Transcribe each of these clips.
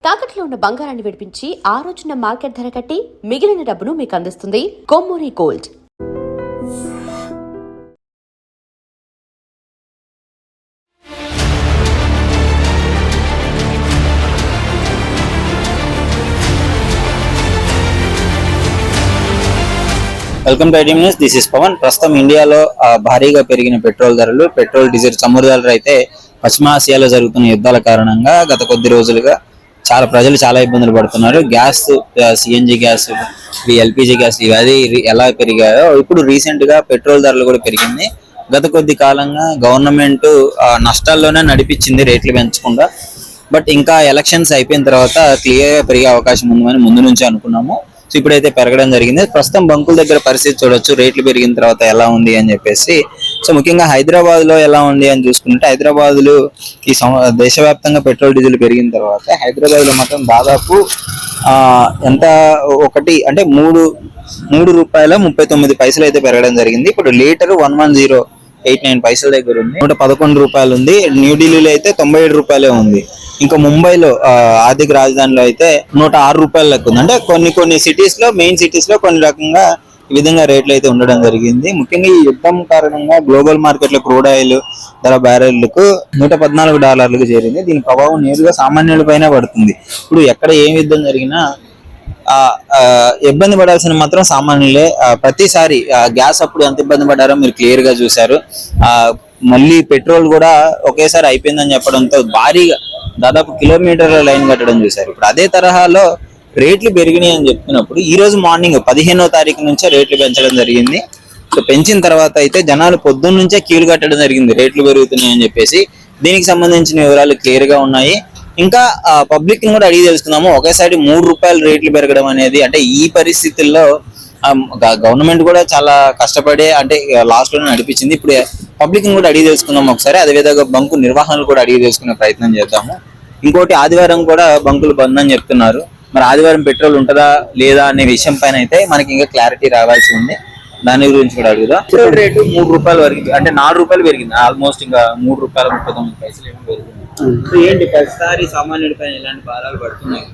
తాకట్లో ఉన్న బంగారాన్ని విడిపించి ఆ రోజున మార్కెట్ ధర కట్టి మిగిలిన డబ్బును మీకు అందిస్తుంది Kommuri Gold. Welcome to ITM news. This is Pavan. ప్రస్తుతం ఇండియాలో భారీగా పెరిగిన పెట్రోల్ ధరలు, పెట్రోల్ డీజిల్ చమురు ధరలు అయితే పశ్చిమాసియాలో జరుగుతున్న యుద్ధాల కారణంగా గత కొద్ది రోజులుగా ప్రజలు చాలా ఇబ్బందులు పడుతున్నారు. Gas, CNG gas, LPG gas ఇవి ఎలా పెరిగాయో ఇప్పుడు రీసెంట్ గా పెట్రోల్ ధరలు కూడా పెరిగింది. గత కొద్ది కాలంగా గవర్నమెంట్ నష్టాల్లోనే నడిపించింది రేట్లు పెంచకుండా. బట్ ఇంకా ఎలక్షన్స్ అయిపోయిన తర్వాత క్లియర్ గా పెరిగే అవకాశం ఉందని ముందు నుంచి అనుకున్నాము. సో ఇప్పుడైతే పెరగడం జరిగింది. ప్రస్తుతం బంకుల దగ్గర పరిస్థితి చూడొచ్చు, రేట్లు పెరిగిన తర్వాత ఎలా ఉంది అని చెప్పేసి. సో ముఖ్యంగా హైదరాబాద్ లో ఎలా ఉంది అని చూసుకుంటే, హైదరాబాద్ లో ఈ దేశవ్యాప్తంగా పెట్రోల్ డీజిల్ పెరిగిన తర్వాత హైదరాబాద్ లో మాత్రం దాదాపు ఎంత ఒకటి అంటే 3 రూపాయల 39 పైసలు అయితే పెరగడం జరిగింది. ఇప్పుడు లీటర్ 11089 పైసల దగ్గర ఉంది. 111 రూపాయలు ఉంది. న్యూఢిల్లీలో అయితే 97 రూపాయలే ఉంది. ఇంకా ముంబైలో ఆర్థిక రాజధానిలో అయితే 106 రూపాయల లెక్క ఉంది. అంటే కొన్ని సిటీస్ లో, మెయిన్ సిటీస్ లో కొన్ని రకంగా ఈ విధంగా రేట్లు అయితే ఉండడం జరిగింది. ముఖ్యంగా ఈ యుద్ధం కారణంగా గ్లోబల్ మార్కెట్ లో క్రూడ్ ఆయిల్ ధర బ్యారెల్కు $114 చేరింది. దీని ప్రభావం నేరుగా సామాన్యుల పైన పడుతుంది. ఇప్పుడు ఎక్కడ ఏం యుద్ధం జరిగినా ఇబ్బంది పడాల్సిన మాత్రం సామాన్యులే. ప్రతిసారి గ్యాస్ అప్పుడు ఎంత ఇబ్బంది పడ్డారో మీరు క్లియర్ గా చూసారు. మళ్ళీ పెట్రోల్ కూడా ఒకేసారి అయిపోయిందని చెప్పడంతో భారీగా దాదాపు కిలోమీటర్ల లైన్ కట్టడం చూసారు. ఇప్పుడు అదే తరహాలో రేట్లు పెరిగినాయి అని చెప్తున్నప్పుడు ఈ రోజు మార్నింగ్ 15వ తారీఖు నుంచే రేట్లు పెంచడం జరిగింది. సో పెంచిన తర్వాత అయితే జనాలు పొద్దున్న నుంచే క్యూలు కట్టడం జరిగింది రేట్లు పెరుగుతున్నాయి అని చెప్పేసి. దీనికి సంబంధించిన వివరాలు క్లియర్ గా ఉన్నాయి. ఇంకా పబ్లిక్ ని కూడా అడిగి తెలుసుకుందాము. ఒకేసారి 3 రూపాయలు రేట్లు పెరగడం అనేది, అంటే ఈ పరిస్థితుల్లో గవర్నమెంట్ కూడా చాలా కష్టపడే అంటే లాస్ట్ లో నడిపించింది. ఇప్పుడు పబ్లిక్ ని కూడా అడిగి తెలుసుకుందాం ఒకసారి. అదేవిధంగా బంకు నిర్వహణలు కూడా అడిగి తెలుసుకునే ప్రయత్నం చేద్దాము. ఇంకోటి, ఆదివారం కూడా బంకులు బంద్ అని చెప్తున్నారు. మరి ఆదివారం పెట్రోల్ ఉంటుందా లేదా అనే విషయం పైన అయితే మనకి ఇంకా క్లారిటీ రావాల్సి ఉంది. దాని గురించి కూడా అడుగుదాం. పెట్రోల్ రేటు 3 రూపాయలు వరకు, అంటే 4 రూపాయలు పెరిగింది. ఆల్మోస్ట్ ఇంకా 3 రూపాయల 39 పైసలు ఏమో పెరిగింది. ఏంటి ప్రతిసారి సామాన్యుడి పైన ఇలాంటి భారాలు పడుతున్నాయి,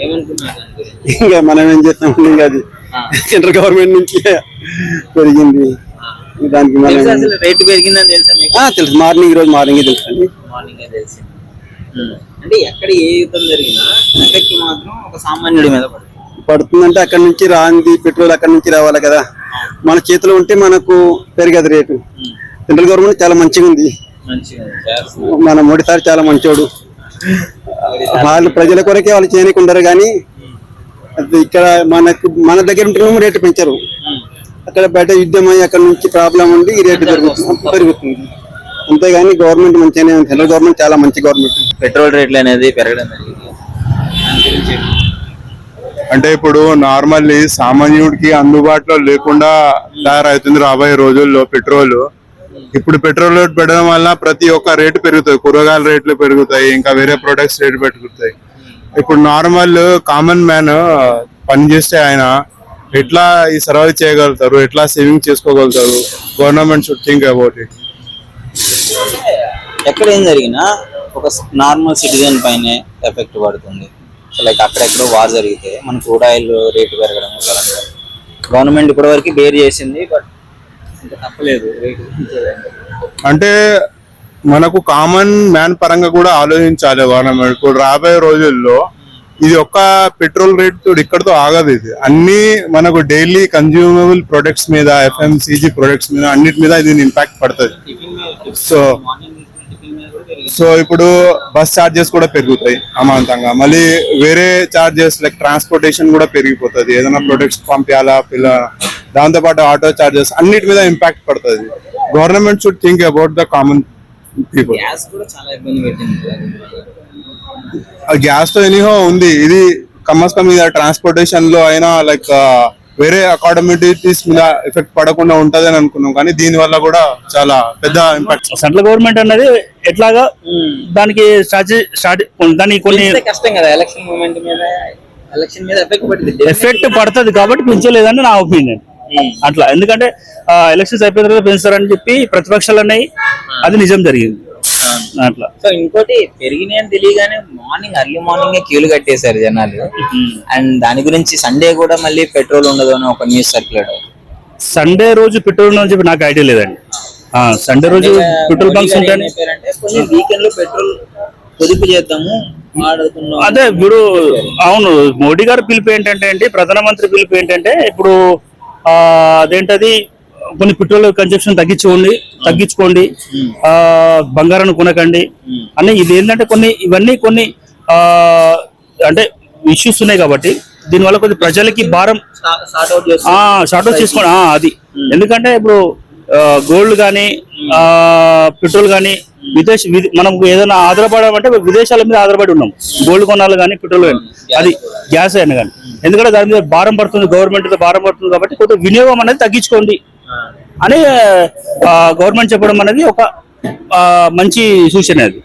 ఏమనుకున్నారు? ఇంకా మనం ఏం చేస్తాం, ఇంకా అది సెంట్రల్ గవర్నమెంట్ నుంచి పెరిగింది. దానికి రేటు పెరిగిందని తెలుసా మీకు? తెలుసు. ఈ రోజు మార్నింగ్ తెలుసు. మార్నింగ్ తెలిసి అంటే ఎక్కడ ఏ యుద్ధం జరిగినా ఎఫెక్ట్ మాత్రం ఒక సామాన్యుడి మీద పడుతుందంటే అక్కడ నుంచి రాంది పెట్రోల్ అక్కడ నుంచి రావాలి కదా. మన చేతిలో ఉంటే మనకు పెరిగదు రేటు. సెంట్రల్ గవర్నమెంట్ చాలా మంచిగా ఉంది. మన మోడీ సార్ చాలా మంచోడు. వాళ్ళు ప్రజల కొరకే వాళ్ళు చేయకుంటారు కానీ ఇక్కడ మన దగ్గర ఉంటేనేమో రేటు పెంచరు. అక్కడ బయట యుద్ధం అయ్యి అక్కడ నుంచి ప్రాబ్లం ఉండి ఈ రేటు పెరుగుతుంది. అంతేగాని గవర్నమెంట్ మంచిగానే ఉంది. సెంట్రల్ గవర్నమెంట్ చాలా మంచి గవర్నమెంట్. పెట్రోల్ రేట్లు అనేది పెరగడం అంటే ఇప్పుడు నార్మల్లీ సామాన్యుడికి అందుబాటులో లేకుండా తయారవుతుంది రాబోయే రోజుల్లో పెట్రోల్. ఇప్పుడు పెట్రోల్ రేట్ పెట్టడం వల్ల ప్రతి ఒక్క రేటు పెరుగుతాయి. కూరగాయల రేట్లు పెరుగుతాయి, ఇంకా వేరే ప్రొడక్ట్స్ రేటు పెరుగుతాయి. ఇప్పుడు నార్మల్ కామన్ మ్యాన్ పనిచేస్తే ఆయన ఎట్లా ఈ సర్వైవ్ చేయగలుగుతారు, ఎట్లా సేవింగ్ చేసుకోగలుగుతారు? Government should think about it. ఎక్కడ ఏం జరిగినా ఒక నార్మల్ సిటిజన్ పైనే ఎఫెక్ట్ పడుతుంది. లైక్ అక్కడెక్కడో వార్ జరిగితే మన క్రూడ్ ఆయిల్ రేటు పెరగడం గవర్నమెంట్ ఇప్పటి వరకు బేర్ చేసింది. బట్ తప్పలేదు రేటు. అంటే మనకు కామన్ మ్యాన్ పరంగా కూడా ఆలోచించాలి గవర్నమెంట్. ఇప్పుడు రాబోయే రోజుల్లో ఇది ఒక్క పెట్రోల్ రేట్ ఇక్కడతో ఆగదు. ఇది అన్ని మనకు డైలీ కన్జ్యూమబుల్ ప్రొడక్ట్స్ మీద, FMCG ప్రొడక్ట్స్ మీద, అన్నిటి మీద ఇది ఇంపాక్ట్ పడుతుంది. సో ఇప్పుడు బస్ ఛార్జెస్ కూడా పెరుగుతాయి అమాంతంగా. మళ్ళీ వేరే ఛార్జెస్ లైక్ ట్రాన్స్పోర్టేషన్ కూడా పెరిగిపోతుంది. ఏదైనా ప్రొడక్ట్స్ పంపించాలా దాంతో పాటు ఆటో ఛార్జెస్ అన్నిటి మీద ఇంపాక్ట్ పడుతుంది. Government should think about the common people. Gas తో ఎనీహో ఉంది. ఇది కమ్మస్కం మీద ట్రాన్స్పోర్టేషన్ లో అయినా లైక్ వేరే అకాడమిటీస్ మీద ఎఫెక్ట్ పడకుండా ఉంటది అని అనుకున్నాం. కానీ దీని వల్ల కూడా చాలా పెద్ద ఇంపాక్ట్. సెంట్రల్ గవర్నమెంట్ అనేది ఎట్లాగా దానికి దానికి కొన్ని కష్టం కదా. ఎలక్షన్ మూమెంట్ మీద ఎఫెక్ట్ పడుతుంది కాబట్టి పెంచలేదని నా ఒపీనియన్. అట్లా ఎందుకంటే ఎలక్షన్స్ అయిపోయిన తర్వాత పెంచుతారని చెప్పి ప్రతిపక్షాలు అన్నాయి. అది నిజం జరిగింది. అట్లా. సో ఇంకోటి పెరిగినాయి అని తెలియగానే అర్లీ మార్నింగ్ క్యూలు కట్టేశారు జనాలు. అండ్ దాని గురించి సండే కూడా మళ్ళీ పెట్రోల్ ఉండదు అని ఒక న్యూస్ సర్క్యులేట్ అవుతుంది. సండే రోజు పెట్రోల్ అని చెప్పి నాకు ఐడియా లేదండి. సండే రోజు పెట్రోల్ బంక్స్ ఉంటాయని కొన్ని వీకెండ్ లో పెట్రోల్ పొదుపు చేద్దాము వాడుకున్నాం. అదే ఇప్పుడు అవును, మోడీ గారు పిలుపు ఏంటంటే అండి, ప్రధానమంత్రి పిలుపు ఏంటంటే ఇప్పుడు అదేంటది కొన్ని పెట్రోల్ కన్జంప్షన్ తగ్గించుకోండి, బంగారాన్ని కొనకండి అని. ఇది ఏంటంటే ఇవన్నీ కొన్ని అంటే ఇష్యూస్ ఉన్నాయి కాబట్టి దీనివల్ల కొద్ది ప్రజలకి భారం షార్ట్ అవుట్ చేసుకోండి. అది ఎందుకంటే ఇప్పుడు గోల్డ్ కానీ పెట్రోల్ కానీ మనం ఏదైనా ఆధారపడాలంటే విదేశాల మీద ఆధారపడి ఉన్నాం. గోల్డ్ కొనాలి కానీ పెట్రోల్ కానీ అది గ్యాస్ అయినా కానీ, ఎందుకంటే దాని మీద భారం పడుతుంది, గవర్నమెంట్ మీద భారం పడుతుంది కాబట్టి కొంచెం వినియోగం అనేది తగ్గించుకోండి అని గవర్నమెంట్ చెప్పడం అనేది ఒక మంచి సూచన అది.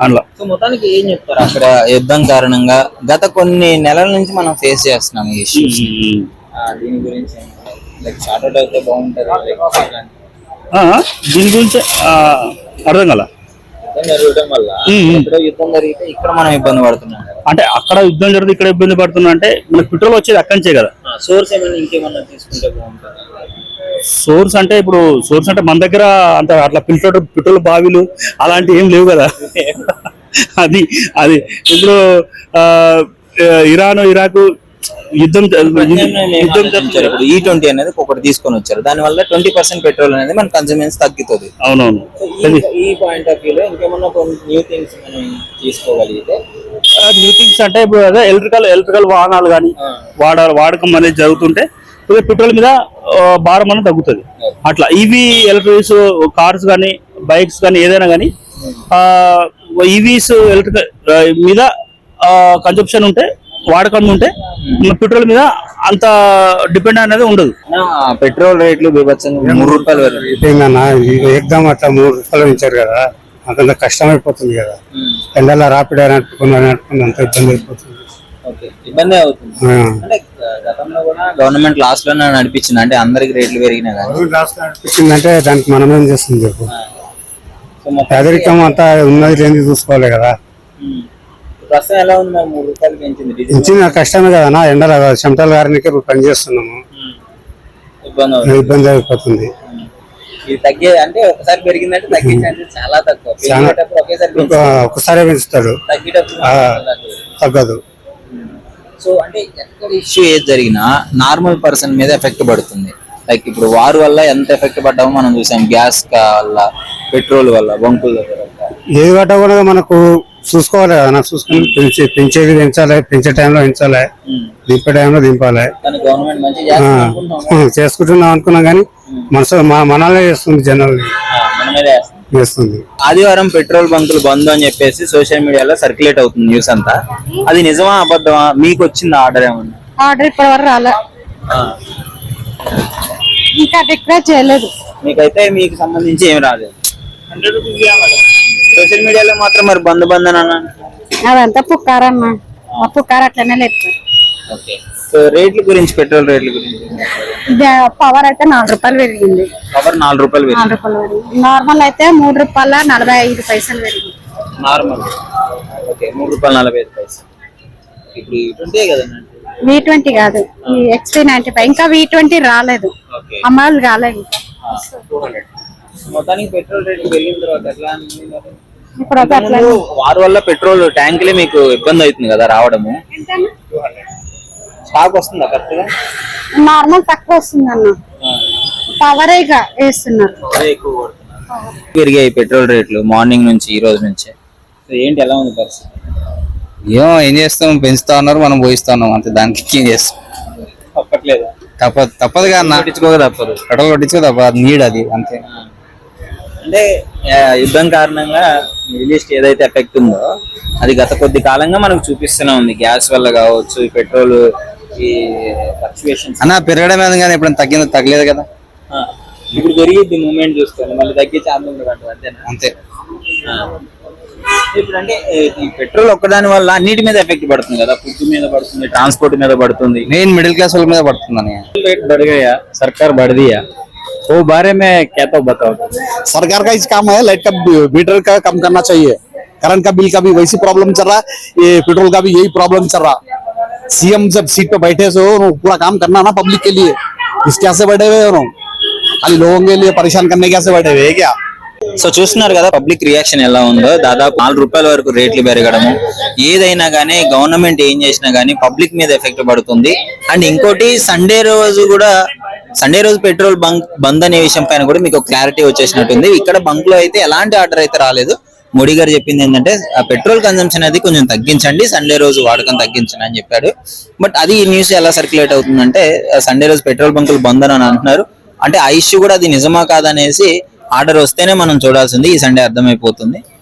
అందులో సో మొత్తానికి ఏం చెప్తారు, అక్కడ యుద్ధం కారణంగా గత కొన్ని నెలల నుంచి మనం ఫేస్ చేస్తున్నాం ఈ ఇష్యూస్. దీని గురించి షార్ట్ అవుట్ అయితే బాగుంటుంది. దీని గురించి అర్థం కల జరగడం వల్ల యుద్ధం జరిగితే ఇక్కడ మనం ఇబ్బంది పడుతున్నాం. అంటే అక్కడ యుద్ధం జరిగితే ఇక్కడ ఇబ్బంది పడుతున్నా అంటే మనకు పెట్రోల్ వచ్చేది అక్కడి నుంచే కదా. సోర్స్ ఏమైనా ఇంకేమన్నా తీసుకుంటే బాగుంటుంది. సోర్స్ అంటే ఇప్పుడు మన దగ్గర అంత అట్లా పెట్రోల్ బావిలు అలాంటివి ఏం లేవు కదా. అది ఇప్పుడు ఇరాక్ యుద్ధం E20 అనేది ఒకటి తీసుకొని వచ్చారు. దాని వల్ల 20% పెట్రోల్ అనేది మన కన్సూమెన్స్ తగ్గుతుంది. అవునవును. ఈ పాయింట్ ఆఫ్ వ్యూ లో ఇంకేమన్నా కొన్ని న్యూ థింగ్స్ మనం తీసుకోగలిగితే, న్యూ థింగ్స్ అంటే ఇప్పుడు అదే ఎలక్ట్రికల్ వాహనాలు కానీ వాడకం అనేది జరుగుతుంటే పెట్రోల్ మీద భారం అనేది తగ్గుతుంది. అట్లా ఈవీ ఎలక్ట్రిక్స్ కార్స్ కానీ బైక్స్ కానీ ఏదైనా కానీ ఈవీస్ ఎలక్ట్రికల్ మీద కన్జంప్షన్ ఉంటే, వాడకం ఉంటే పెట్రోల్ మీద అంత డిపెండ్ అనేది ఉండదు. పెట్రోల్ రేట్లు బీభత్సంగా ₹3 ఎగ్దాం అట్లా ₹3 ఇచ్చారు కదా, అంత కష్టం అయిపోతుంది కదా. ఎండలో రాపిడ్ నడుపుకుని అంత ఇబ్బంది అయిపోతుంది. ఇబ్బంది అవుతుంది. అంటే గతంలో కూడా గవర్నమెంట్ లాస్ట్ లోనే నడిపించింది, అంటే అందరికి రేట్లు పెరిగినా కానీ నడిపించిందంటే దానికి మనం ఏం చేస్తుంది చెప్పు. పేదరికం అంతా ఉన్నది లేని చూసుకోవాలి కదా. ప్రస్తుతం ఎలా ఉంది మరి ₹3 పెంచింది? ఇచ్చిన కష్టమే కదా నా, ఎండల చెమటలు గారికి పని చేస్తున్నాము, ఇబ్బంది అయిపోతుంది. ఇది తగ్గే అంటే ఒకసారి పెరిగిందంటే తగ్గే ఛాన్సెస్ చాలా తక్కువ. ఒకసారి పెంచుతాడు, తగ్గదు. సో అంటే ఎక్కడ ఇష్యూ ఏది జరిగినా నార్మల్ పర్సన్ మీద ఎఫెక్ట్ పడుతుంది. లైక్ ఇప్పుడు వార్ వల్ల ఎంత ఎఫెక్ట్ పడ్డామో మనం చూసాం, గ్యాస్ వల్ల, పెట్రోల్ వల్ల, బంకుల దగ్గర. ఏది పడ్డా కూడా మనకు చూసుకోవాలి కదా, నాకు చూసుకుని పెంచేది పెంచాలి, పెంచే టైంలో పెంచాలి, దింపే టైంలో దింపాలి. చేసుకుంటున్నాం అనుకున్నాం కానీ మనల్నే చేస్తుంది, జనాల్ని చేస్తుంది. ఆదివారం పెట్రోల్ బంకులు బంద్ అని చెప్పేసి సోషల్ మీడియాలో సర్క్యులేట్ అవుతుంది న్యూస్ అంతా. అది నిజమా అబద్ధమా? మీకు వచ్చింది ఆర్డర్ ఏమన్నా? ఆర్డర్ ఇప్పటి వరకు రాలే, ఇంకా డిక్లేర్ చేయలేదు. మీకైతే మీకు సంబంధించి ఏం రాలేదు. సోషల్ మీడియాలో మాత్రం మరి బంద్ అని అన్నాను. అదంతా పుక్కారమ్మా, ఆ పుక్కారు అట్లనే లేదు. ఓకే. సో రేట్ల గురించి, పెట్రోల్ రేట్ల గురించి, పవర్ అయితే ₹4 పెరిగింది. పవర్ ₹4 పెరిగింది. నార్మల్ అయితే ₹3.45 పెరిగింది. Normal okay, ₹3.45. ఇప్పుడు ఇటుంటే కదండి. V20 కాదు, XP95. ఇంకా V20 రాలేదు, అమలు కాలేదు. మొత్తానికి పెట్రోల్ రేట్లు పెరిగిన తర్వాత ఎట్లా అనిపించింది? ఇప్పుడు వారి వల్ల పెట్రోల్ ట్యాంకులే మీకు ఇబ్బంది అవుతుంది కదా రావడము. స్టాక్ వస్తుందా కరెక్ట్ గా? నార్మల్ తక్కువ వస్తుంది అన్న, పవర్ వేస్తున్నారు. పెరిగాయి పెట్రోల్ రేట్లు మార్నింగ్ నుంచి ఈ రోజు నుంచి. ఏంటి, ఎలా ఉంది పరిస్థితి? ఏం చేస్తాం, పెంచుతా ఉన్నారు, మనం పోయిస్తా ఉన్నాం అంతే. దానికి ఏం చేస్తాం, తప్పట్లేదు. తప్పదు కదా, తప్పదు, పెట్రోల్ కొట్టించుకో తప్పదు, నీడ్ అది అంతే. అంటే యుద్ధం కారణంగా మిడిల్ ఈస్ట్ ఏదైతే ఎఫెక్ట్ ఉందో అది గత కొద్ది కాలంగా మనకు చూపిస్తూనే ఉంది. గ్యాస్ వల్ల కావచ్చు, ఈ పెట్రోల్ ఈ ఫ్లక్చుయేషన్స్ అన్న పెరగడమే కానీ ఎప్పుడైనా తగ్గలేదు కదా. ఇప్పుడు పెరిగిద్ది మూమెంట్ చూసుకోవాలి, మళ్ళీ తగ్గే ఛాన్స్ ఉంది అంతేనా? అంతే. ఇప్పుడు అంటే ఈ పెట్రోల్ ఒక్కదాని వల్ల అన్నిటి మీద ఎఫెక్ట్ పడుతుంది కదా, ఫుడ్ మీద పడుతుంది, ట్రాన్స్పోర్ట్ మీద పడుతుంది, మెయిన్ మిడిల్ క్లాస్ వాళ్ళ మీద పడుతుందని. రేట్ బడిగాయా, సర్కార్ బడిదియా? वो बारे में क्या तो बताओ। सरकार का इस काम है, लाइट का मीटर का कम करना चाहिए। करंट का बिल का भी वैसी प्रॉब्लम चल रहा है, ये पेट्रोल का भी यही प्रॉब्लम चल रहा। सीएम जब सीट पे बैठे सो पूरा काम करना ना पब्लिक के लिए, इस क्या से बैठे हुए हो, खाली लोगों के लिए परेशान करने क्या से बैठे हुए है क्या? సో చూస్తున్నారు కదా పబ్లిక్ రియాక్షన్ ఎలా ఉందో. దాదాపు 4 రూపాయల వరకు రేట్లు పెరగడము, ఏదైనా గానీ గవర్నమెంట్ ఏం చేసినా గానీ పబ్లిక్ మీద ఎఫెక్ట్ పడుతుంది. అండ్ ఇంకోటి సండే రోజు పెట్రోల్ బంద్ అనే విషయం పైన కూడా మీకు క్లారిటీ వచ్చేసినట్టుంది. ఇక్కడ బంక్ లో అయితే ఎలాంటి ఆర్డర్ అయితే రాలేదు. మోడీ గారు చెప్పింది ఏంటంటే పెట్రోల్ కన్సంప్షన్ అనేది కొంచెం తగ్గించండి, సండే రోజు వాడకం తగ్గించండి అని చెప్పాడు. బట్ అది ఈ న్యూస్ ఎలా సర్క్యులేట్ అవుతుందంటే సండే రోజు పెట్రోల్ బంకులు బంద్ అని అంటున్నారు. అంటే ఆ ఇష్యూ కూడా అది నిజమా కాదనేసి ఆర్డర్ వస్తేనే మనం చూడాల్సింది. ఈ సండే అర్థమైపోతుంది.